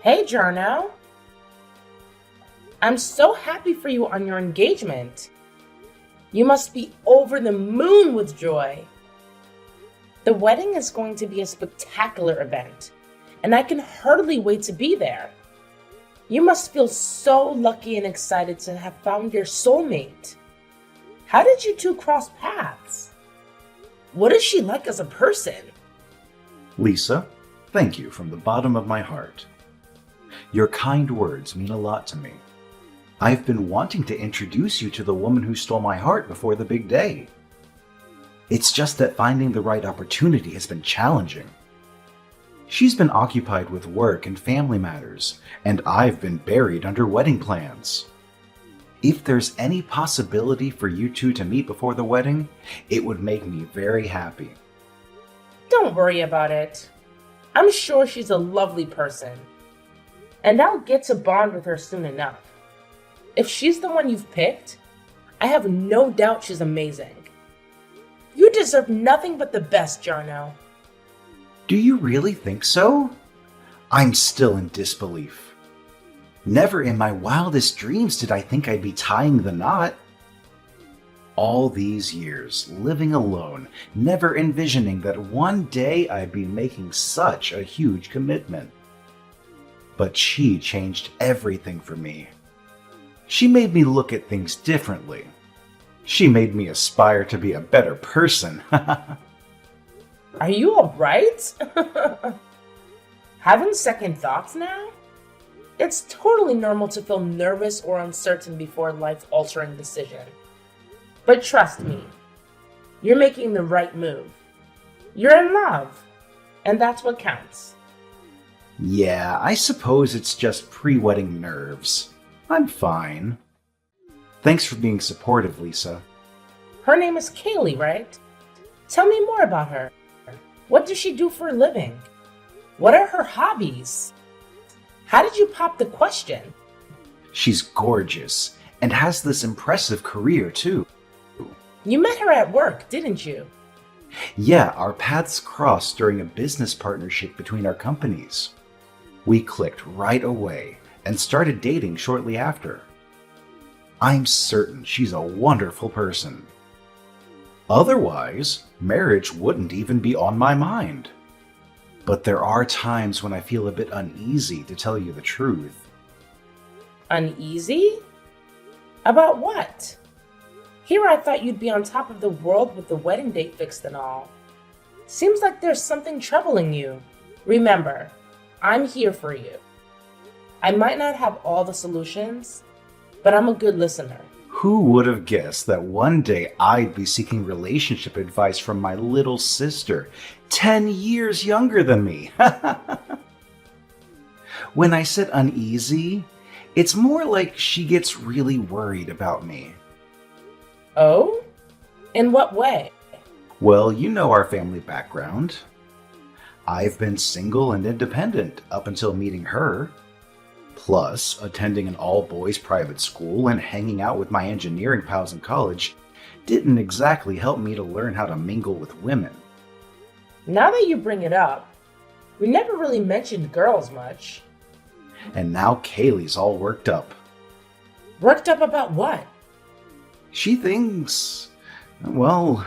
Hey, Jarno. I'm so happy for you on your engagement. You must be over the moon with joy. The wedding is going to be a spectacular event, and I can hardly wait to be there. You must feel so lucky and excited to have found your soulmate. How did you two cross paths? What is she like as a person? Lisa, thank you from the bottom of my heart. Your kind words mean a lot to me. I've been wanting to introduce you to the woman who stole my heart before the big day. It's just that finding the right opportunity has been challenging. She's been occupied with work and family matters, and I've been buried under wedding plans. If there's any possibility for you two to meet before the wedding, it would make me very happy. Don't worry about it. I'm sure she's a lovely person, and I'll get to bond with her soon enough. If she's the one you've picked, I have no doubt she's amazing. You deserve nothing but the best, Jarno. Do you really think so? I'm still in disbelief. Never in my wildest dreams did I think I'd be tying the knot. All these years, living alone, never envisioning that one day I'd be making such a huge commitment. But she changed everything for me. She made me look at things differently. She made me aspire to be a better person. Are you alright? Having second thoughts now? It's totally normal to feel nervous or uncertain before a life-altering decision. But trust me, you're making the right move. You're in love, and that's what counts. Yeah, I suppose it's just pre-wedding nerves. I'm fine. Thanks for being supportive, Lisa. Her name is Kaye, right? Tell me more about her. What does she do for a living? What are her hobbies? How did you pop the question? She's gorgeous and has this impressive career, too. You met her at work, didn't you? Yeah, our paths crossed during a business partnership between our companies. We clicked right away and started dating shortly after. I'm certain she's a wonderful person. Otherwise, marriage wouldn't even be on my mind. But there are times when I feel a bit uneasy, to tell you the truth. Uneasy? About what? Here I thought you'd be on top of the world with the wedding date fixed and all. Seems like there's something troubling you. Remember, I'm here for you. I might not have all the solutions, but I'm a good listener. Who would have guessed that one day I'd be seeking relationship advice from my little sister, 10 years younger than me? When I said uneasy, it's more like she gets really worried about me. Oh? In what way? Well, you know our family background. I've been single and independent up until meeting her. Plus, attending an all-boys private school and hanging out with my engineering pals in college didn't exactly help me to learn how to mingle with women. Now that you bring it up, we never really mentioned girls much. And now Kaylee's all worked up. Worked up about what? She thinks, well,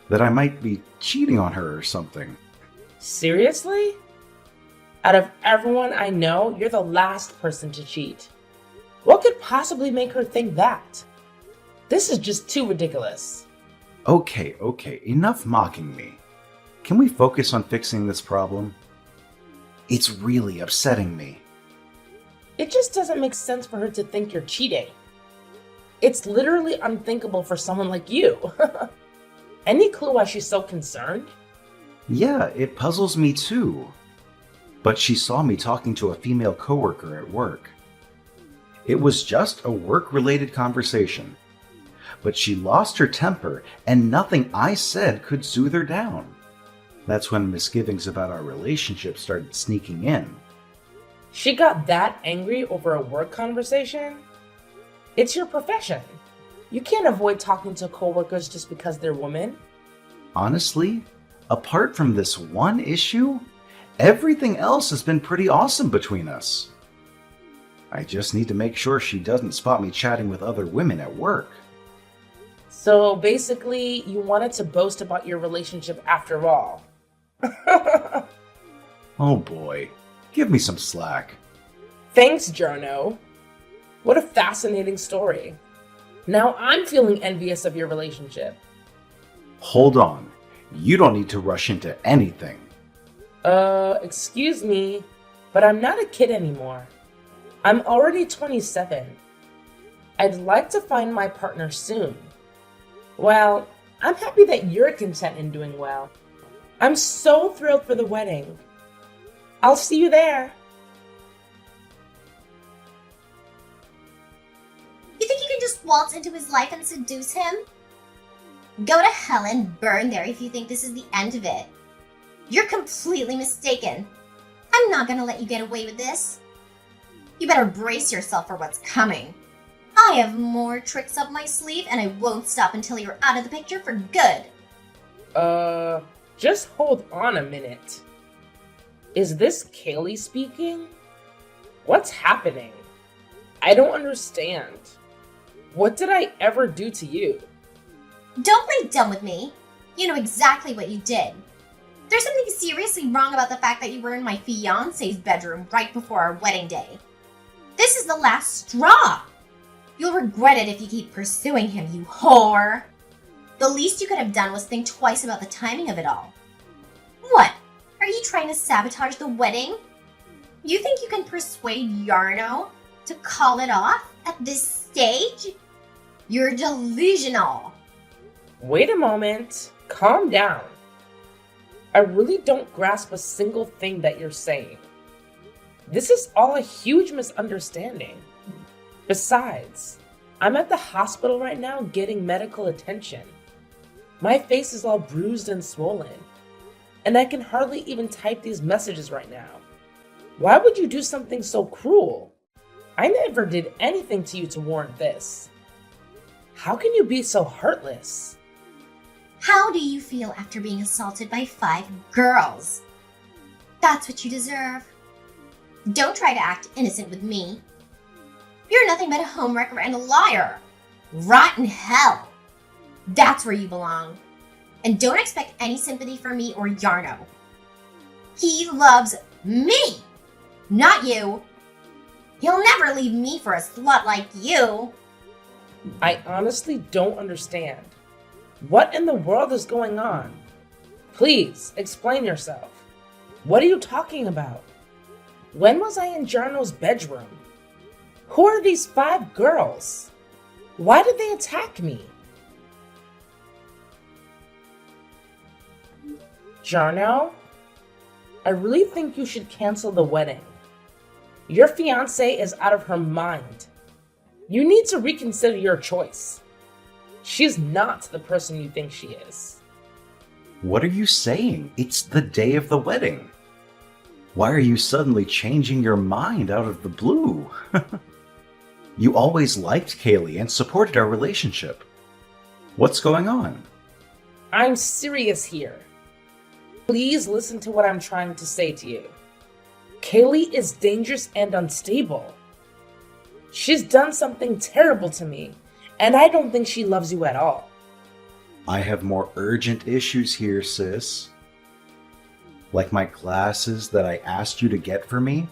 that I might be cheating on her or something. Seriously? Out of everyone I know, you're the last person to cheat. What could possibly make her think that? This is just too ridiculous. Okay, enough mocking me. Can we focus on fixing this problem? It's really upsetting me. It just doesn't make sense for her to think you're cheating. It's literally unthinkable for someone like you. Any clue why she's so concerned? Yeah, it puzzles me too. But she saw me talking to a female coworker at work. It was just a work-related conversation. But she lost her temper, and nothing I said could soothe her down. That's when misgivings about our relationship started sneaking in. She got that angry over a work conversation? It's your profession. You can't avoid talking to coworkers just because they're women. Honestly, apart from this one issue, Everything else has been pretty awesome between us. I just need to make sure she doesn't spot me chatting with other women at work. So basically, you wanted to boast about your relationship after all. Oh boy, give me some slack. Thanks, Jarno. What a fascinating story. Now I'm feeling envious of your relationship. Hold on, you don't need to rush into anything. Excuse me, but I'm not a kid anymore. I'm already 27. I'd like to find my partner soon. Well, I'm happy that you're content and doing well. I'm so thrilled for the wedding. I'll see you there. You think you can just waltz into his life and seduce him? Go to hell and burn there if you think this is the end of it. You're completely mistaken. I'm not gonna let you get away with this. You better brace yourself for what's coming. I have more tricks up my sleeve and I won't stop until you're out of the picture for good. Just hold on a minute. Is this Kaye speaking? What's happening? I don't understand. What did I ever do to you? Don't play dumb with me. You know exactly what you did. There's something seriously wrong about the fact that you were in my fiancé's bedroom right before our wedding day. This is the last straw. You'll regret it if you keep pursuing him, you whore. The least you could have done was think twice about the timing of it all. What? Are you trying to sabotage the wedding? You think you can persuade Jarno to call it off at this stage? You're delusional. Wait a moment. Calm down. I really don't grasp a single thing that you're saying. This is all a huge misunderstanding. Besides, I'm at the hospital right now getting medical attention. My face is all bruised and swollen, and I can hardly even type these messages right now. Why would you do something so cruel? I never did anything to you to warrant this. How can you be so heartless? How do you feel after being assaulted by 5 girls? That's what you deserve. Don't try to act innocent with me. You're nothing but a homewrecker and a liar. Rot in hell. That's where you belong. And don't expect any sympathy from me or Jarno. He loves me, not you. He'll never leave me for a slut like you. I honestly don't understand. What in the world is going on? Please, explain yourself. What are you talking about? When was I in Jarno's bedroom? Who are these 5 girls? Why did they attack me? Jarno, I really think you should cancel the wedding. Your fiancée is out of her mind. You need to reconsider your choice. She's not the person you think she is. What are you saying? It's the day of the wedding. Why are you suddenly changing your mind out of the blue? You always liked Kaye and supported our relationship. What's going on? I'm serious here. Please listen to what I'm trying to say to you. Kaye is dangerous and unstable. She's done something terrible to me, and I don't think she loves you at all. I have more urgent issues here, sis. Like my glasses that I asked you to get for me.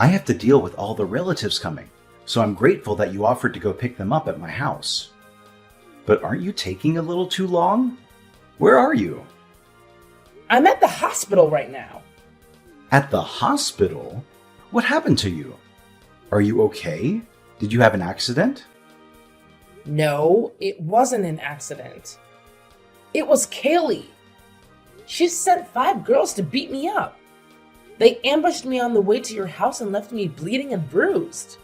I have to deal with all the relatives coming, so I'm grateful that you offered to go pick them up at my house. But aren't you taking a little too long? Where are you? I'm at the hospital right now. At the hospital? What happened to you? Are you okay? Did you have an accident? No, it wasn't an accident. It was Kaye. She sent 5 girls to beat me up. They ambushed me on the way to your house and left me bleeding and bruised.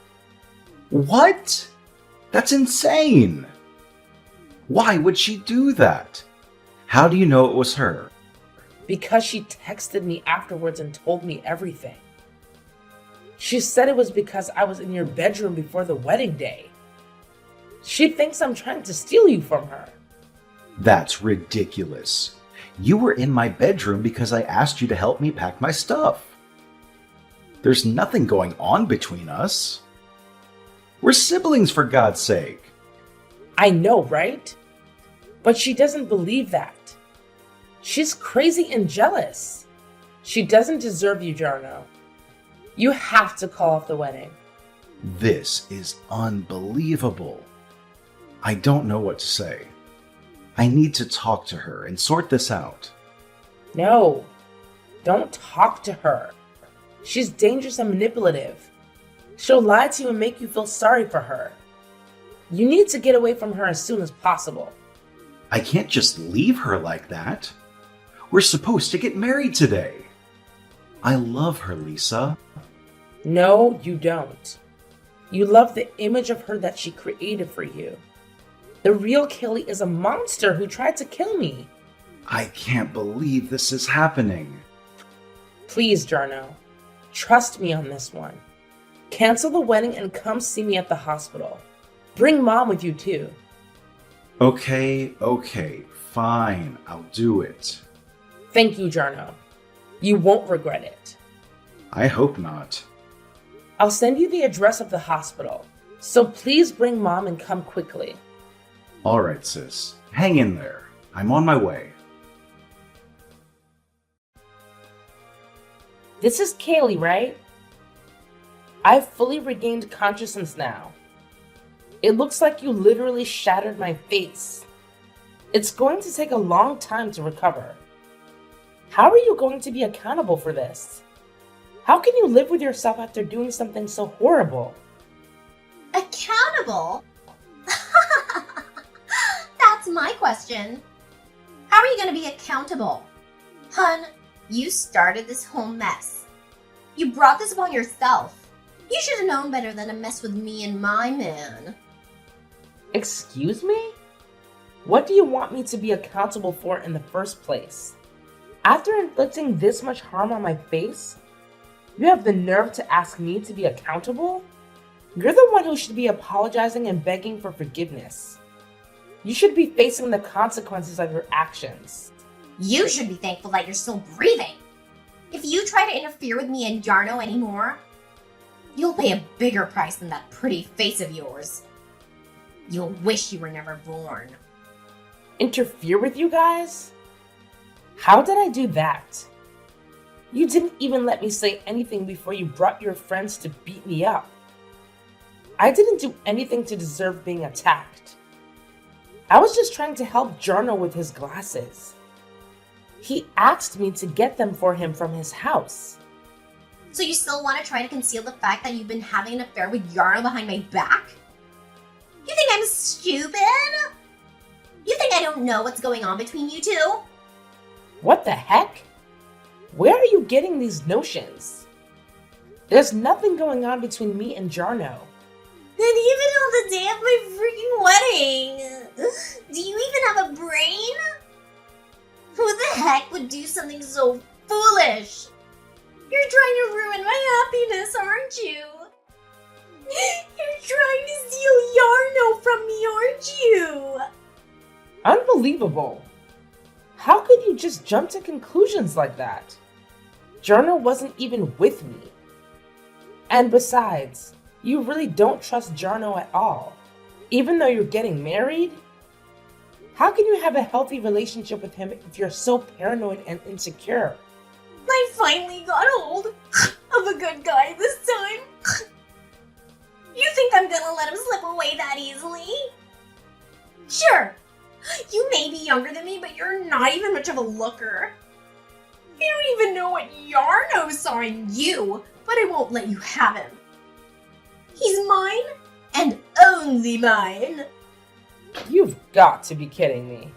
What? That's insane! Why would she do that? How do you know it was her? Because she texted me afterwards and told me everything. She said it was because I was in your bedroom before the wedding day. She thinks I'm trying to steal you from her. That's ridiculous. You were in my bedroom because I asked you to help me pack my stuff. There's nothing going on between us. We're siblings, for God's sake. I know, right? But she doesn't believe that. She's crazy and jealous. She doesn't deserve you, Jarno. You have to call off the wedding. This is unbelievable. I don't know what to say. I need to talk to her and sort this out. No, don't talk to her. She's dangerous and manipulative. She'll lie to you and make you feel sorry for her. You need to get away from her as soon as possible. I can't just leave her like that. We're supposed to get married today. I love her, Lisa. No, you don't. You love the image of her that she created for you. The real Kaye is a monster who tried to kill me. I can't believe this is happening. Please, Jarno, trust me on this one. Cancel the wedding and come see me at the hospital. Bring Mom with you too. Okay, fine, I'll do it. Thank you, Jarno. You won't regret it. I hope not. I'll send you the address of the hospital, so please bring Mom and come quickly. All right, sis. Hang in there. I'm on my way. This is Kaye, right? I've fully regained consciousness now. It looks like you literally shattered my face. It's going to take a long time to recover. How are you going to be accountable for this? How can you live with yourself after doing something so horrible? Accountable? That's my question. How are you going to be accountable? Hun, you started this whole mess. You brought this upon yourself. You should have known better than to mess with me and my man. Excuse me? What do you want me to be accountable for in the first place? After inflicting this much harm on my face, you have the nerve to ask me to be accountable? You're the one who should be apologizing and begging for forgiveness. You should be facing the consequences of your actions. You should be thankful that you're still breathing. If you try to interfere with me and Jarno anymore, you'll pay a bigger price than that pretty face of yours. You'll wish you were never born. Interfere with you guys? How did I do that? You didn't even let me say anything before you brought your friends to beat me up. I didn't do anything to deserve being attacked. I was just trying to help Jarno with his glasses. He asked me to get them for him from his house. So you still want to try to conceal the fact that you've been having an affair with Jarno behind my back? You think I'm stupid? You think I don't know what's going on between you two? What the heck? Where are you getting these notions? There's nothing going on between me and Jarno. And even on the day of my freaking wedding, do you even have a brain? Who the heck would do something so foolish? You're trying to ruin my happiness, aren't you? You're trying to steal Jarno from me, aren't you? Unbelievable. How could you just jump to conclusions like that? Jarno wasn't even with me. And besides, you really don't trust Jarno at all, even though you're getting married? How can you have a healthy relationship with him if you're so paranoid and insecure? I finally got hold of a good guy this time. You think I'm gonna let him slip away that easily? Sure, you may be younger than me, but you're not even much of a looker. You don't even know what Jarno saw in you, but I won't let you have him. He's mine, and only mine. You've got to be kidding me.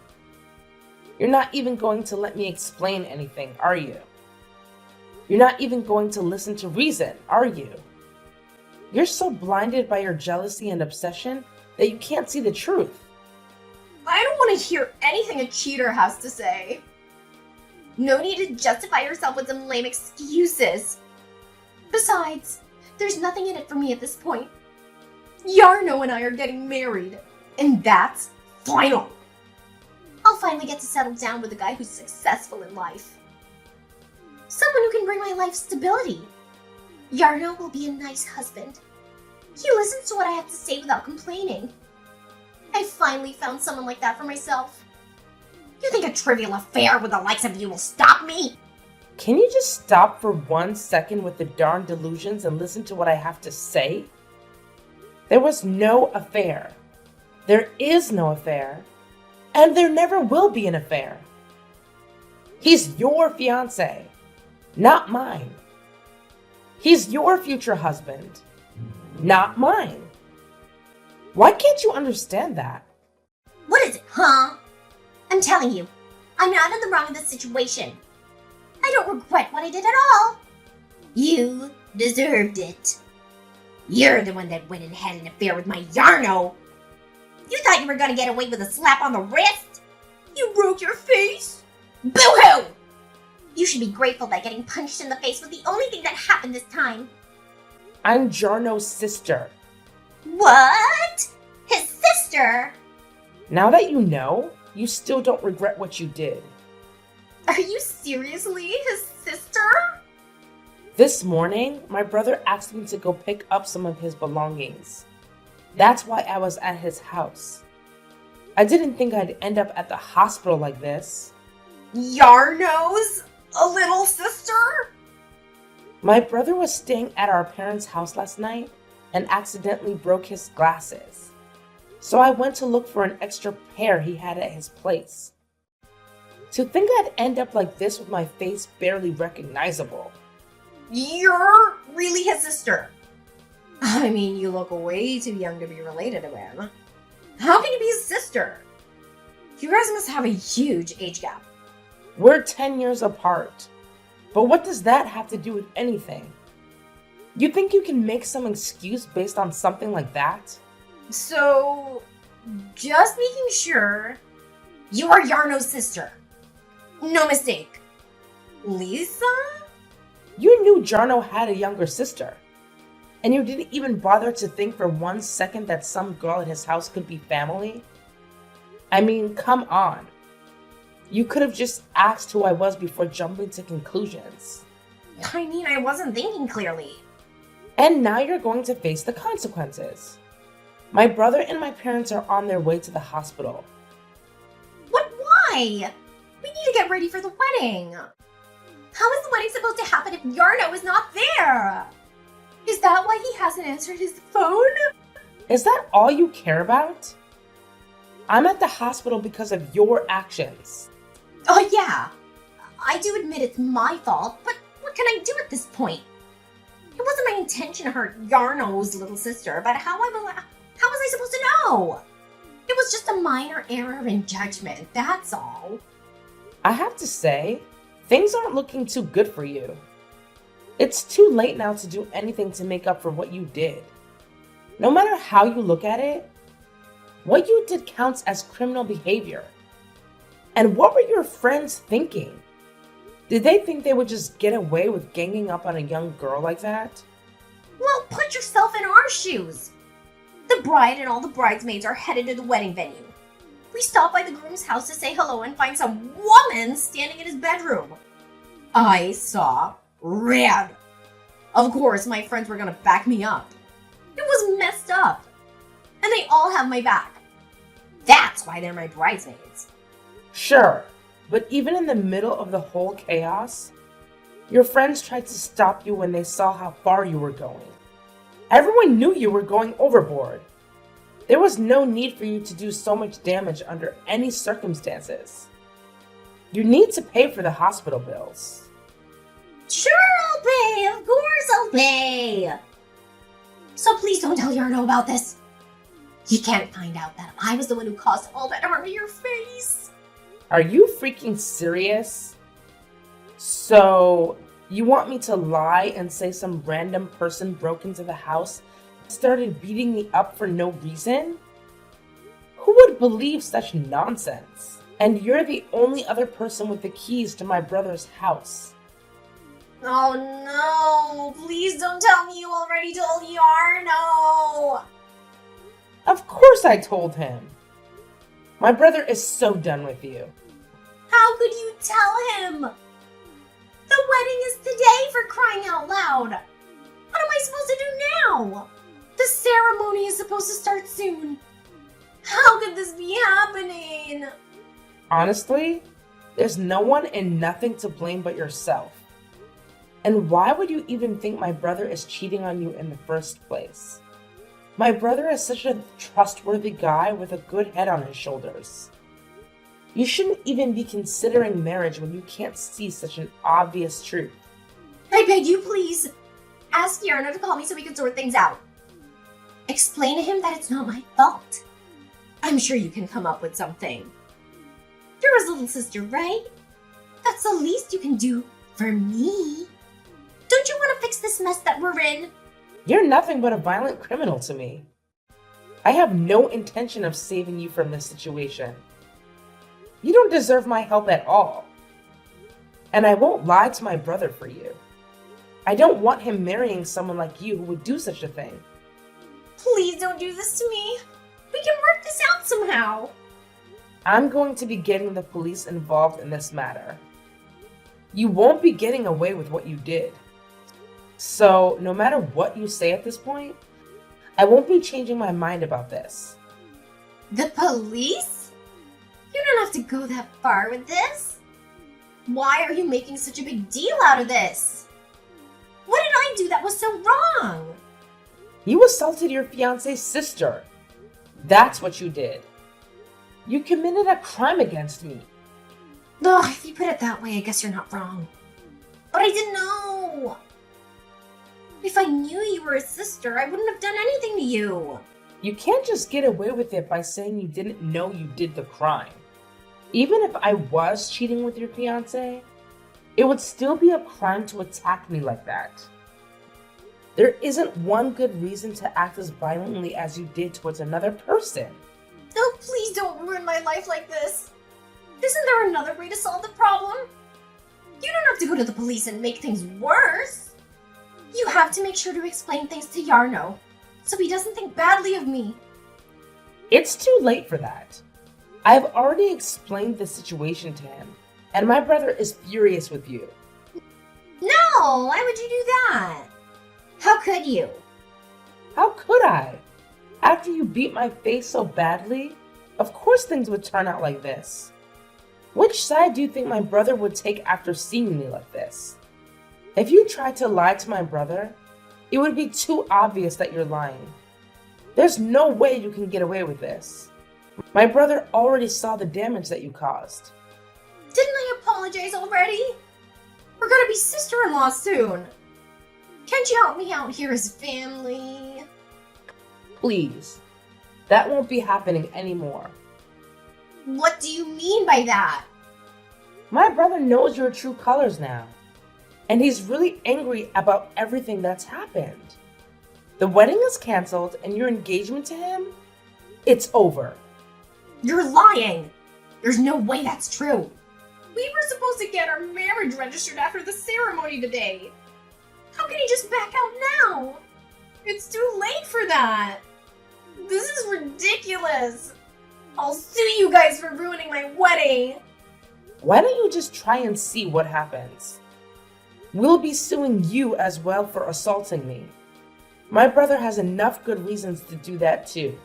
You're not even going to let me explain anything, are you? You're not even going to listen to reason, are you? You're so blinded by your jealousy and obsession that you can't see the truth. I don't want to hear anything a cheater has to say. No need to justify yourself with some lame excuses. Besides, there's nothing in it for me at this point. Jarno and I are getting married, and that's final. I'll finally get to settle down with a guy who's successful in life. Someone who can bring my life stability. Yarno will be a nice husband. He listens to what I have to say without complaining. I finally found someone like that for myself. You think a trivial affair with the likes of you will stop me? Can you just stop for 1 second with the darn delusions and listen to what I have to say? There was no affair. There is no affair. And there never will be an affair. He's your fiancé, not mine. He's your future husband, not mine. Why can't you understand that? What is it, huh? I'm telling you, I'm not in the wrong in this situation. I don't regret what I did at all. You deserved it. You're the one that went and had an affair with my Yarno. You thought you were gonna get away with a slap on the wrist? You broke your face? Boo-hoo! You should be grateful that getting punched in the face was the only thing that happened this time. I'm Jarno's sister. What? His sister? Now that you know, you still don't regret what you did. Are you seriously his sister? This morning, my brother asked me to go pick up some of his belongings. That's why I was at his house. I didn't think I'd end up at the hospital like this. Yarno's a little sister? My brother was staying at our parents' house last night and accidentally broke his glasses. So I went to look for an extra pair he had at his place. To think I'd end up like this with my face barely recognizable. You're really his sister. I mean, you look way too young to be related to him. How can you be his sister? You guys must have a huge age gap. We're 10 years apart. But what does that have to do with anything? You think you can make some excuse based on something like that? So, just making sure, you are Yarno's sister. No mistake. Lisa? You knew Jarno had a younger sister. And you didn't even bother to think for 1 second that some girl at his house could be family? I mean, come on. You could have just asked who I was before jumping to conclusions. I mean, I wasn't thinking clearly. And now you're going to face the consequences. My brother and my parents are on their way to the hospital. What? Why? We need to get ready for the wedding. How is the wedding supposed to happen if Yarno is not there? Is that why he hasn't answered his phone? Is that all you care about? I'm at the hospital because of your actions. Oh yeah, I do admit it's my fault, but what can I do at this point? It wasn't my intention to hurt Yarno's little sister, but how was I supposed to know? It was just a minor error in judgment, that's all. I have to say, things aren't looking too good for you. It's too late now to do anything to make up for what you did. No matter how you look at it, what you did counts as criminal behavior. And what were your friends thinking? Did they think they would just get away with ganging up on a young girl like that? Well, put yourself in our shoes. The bride and all the bridesmaids are headed to the wedding venue. We stop by the groom's house to say hello and find some woman standing in his bedroom. I saw red. Of course, my friends were gonna back me up. It was messed up. And they all have my back. That's why they're my bridesmaids. Sure, but even in the middle of the whole chaos, your friends tried to stop you when they saw how far you were going. Everyone knew you were going overboard. There was no need for you to do so much damage under any circumstances. You need to pay for the hospital bills. Sure, I'll pay. Of course I'll pay. So please don't tell Yarno about this. He can't find out that I was the one who caused all that harm to your face. Are you freaking serious? So, you want me to lie and say some random person broke into the house and started beating me up for no reason? Who would believe such nonsense? And you're the only other person with the keys to my brother's house. Oh no, please don't tell me you already told Yarno. Of course I told him. My brother is so done with you. How could you tell him? The wedding is today, for crying out loud. What am I supposed to do now? The ceremony is supposed to start soon. How could this be happening? Honestly, there's no one and nothing to blame but yourself. And why would you even think my brother is cheating on you in the first place? My brother is such a trustworthy guy with a good head on his shoulders. You shouldn't even be considering marriage when you can't see such an obvious truth. I beg you, please. Ask Yarno to call me so we can sort things out. Explain to him that it's not my fault. I'm sure you can come up with something. You're his little sister, right? That's the least you can do for me. Don't you want to fix this mess that we're in? You're nothing but a violent criminal to me. I have no intention of saving you from this situation. You don't deserve my help at all. And I won't lie to my brother for you. I don't want him marrying someone like you who would do such a thing. Please don't do this to me. We can work this out somehow. I'm going to be getting the police involved in this matter. You won't be getting away with what you did. So, no matter what you say at this point, I won't be changing my mind about this. The police? You don't have to go that far with this. Why are you making such a big deal out of this? What did I do that was so wrong? You assaulted your fiance's sister. That's what you did. You committed a crime against me. Ugh, if you put it that way, I guess you're not wrong. But I didn't know. If I knew you were a sister, I wouldn't have done anything to you. You can't just get away with it by saying you didn't know you did the crime. Even if I was cheating with your fiance, it would still be a crime to attack me like that. There isn't one good reason to act as violently as you did towards another person. Oh, please don't ruin my life like this. Isn't there another way to solve the problem? You don't have to go to the police and make things worse. You have to make sure to explain things to Yarno, so he doesn't think badly of me. It's too late for that. I've already explained the situation to him, and my brother is furious with you. No, why would you do that? How could you? How could I? After you beat my face so badly, of course things would turn out like this. Which side do you think my brother would take after seeing me like this? If you tried to lie to my brother, it would be too obvious that you're lying. There's no way you can get away with this. My brother already saw the damage that you caused. Didn't I apologize already? We're gonna be sister-in-law soon. Can't you help me out here as family? Please. That won't be happening anymore. What do you mean by that? My brother knows your true colors now. And he's really angry about everything that's happened. The wedding is canceled and your engagement to him, it's over. You're lying! There's no way that's true. We were supposed to get our marriage registered after the ceremony today. How can he just back out now? It's too late for that. This is ridiculous. I'll sue you guys for ruining my wedding. Why don't you just try and see what happens? We'll be suing you as well for assaulting me. My brother has enough good reasons to do that too.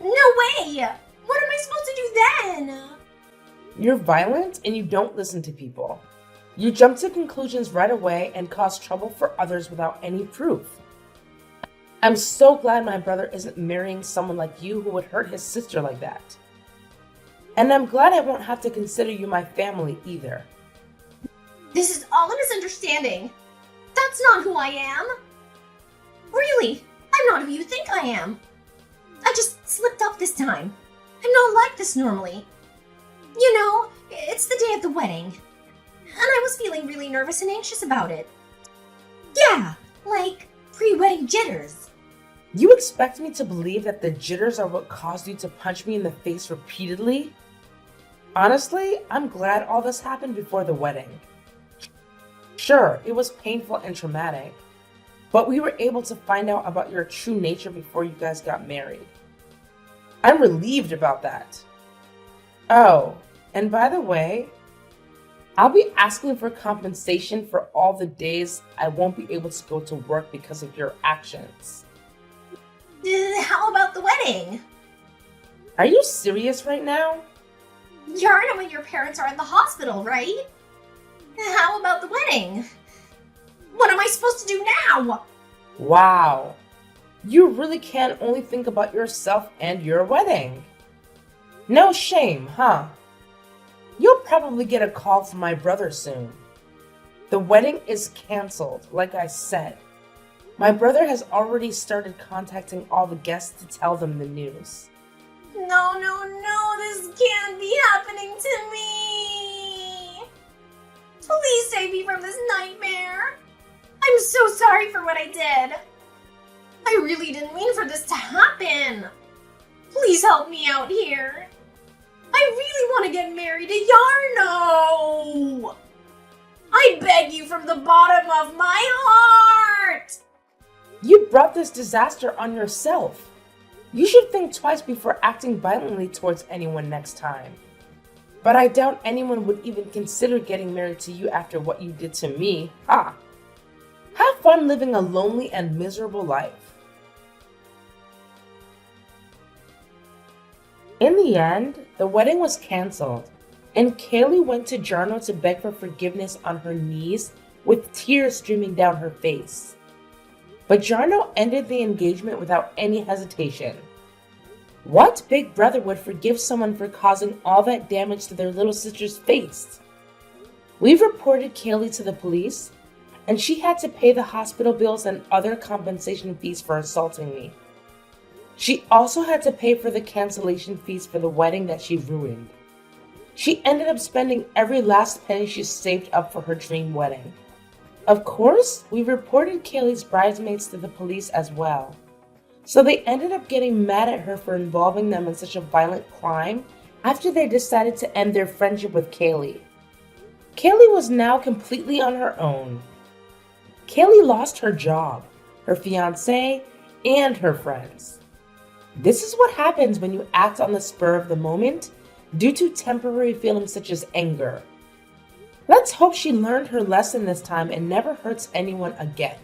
No way! What am I supposed to do then? You're violent and you don't listen to people. You jump to conclusions right away and cause trouble for others without any proof. I'm so glad my brother isn't marrying someone like you who would hurt his sister like that. And I'm glad I won't have to consider you my family either. This is all a misunderstanding. That's not who I am. Really, I'm not who you think I am. I just slipped up this time. I'm not like this normally. You know, it's the day of the wedding. And I was feeling really nervous and anxious about it. Yeah, like pre-wedding jitters. You expect me to believe that the jitters are what caused you to punch me in the face repeatedly? Honestly, I'm glad all this happened before the wedding. Sure, it was painful and traumatic, but we were able to find out about your true nature before you guys got married. I'm relieved about that. Oh, and by the way, I'll be asking for compensation for all the days I won't be able to go to work because of your actions. How about the wedding? Are you serious right now? Yarn and your parents are in the hospital, right? How about the wedding? What am I supposed to do now? Wow. You really can only think about yourself and your wedding. No shame, huh? You'll probably get a call from my brother soon. The wedding is canceled, like I said. My brother has already started contacting all the guests to tell them the news. No, this can't be happening to me. Please save me from this nightmare. I'm so sorry for what I did. I really didn't mean for this to happen. Please help me out here. I really want to get married to Yarno. I beg you from the bottom of my heart. You brought this disaster on yourself. You should think twice before acting violently towards anyone next time. But I doubt anyone would even consider getting married to you after what you did to me, ha! Have fun living a lonely and miserable life. In the end, the wedding was canceled, and Kaye went to Jarno to beg for forgiveness on her knees with tears streaming down her face. But Jarno ended the engagement without any hesitation. What big brother would forgive someone for causing all that damage to their little sister's face? We've reported Kaye to the police, and she had to pay the hospital bills and other compensation fees for assaulting me. She also had to pay for the cancellation fees for the wedding that she ruined. She ended up spending every last penny she saved up for her dream wedding. Of course, we reported Kaye's bridesmaids to the police as well. So they ended up getting mad at her for involving them in such a violent crime after they decided to end their friendship with Kaye. Kaye was now completely on her own. Kaye lost her job, her fiancé, and her friends. This is what happens when you act on the spur of the moment due to temporary feelings such as anger. Let's hope she learned her lesson this time and never hurts anyone again.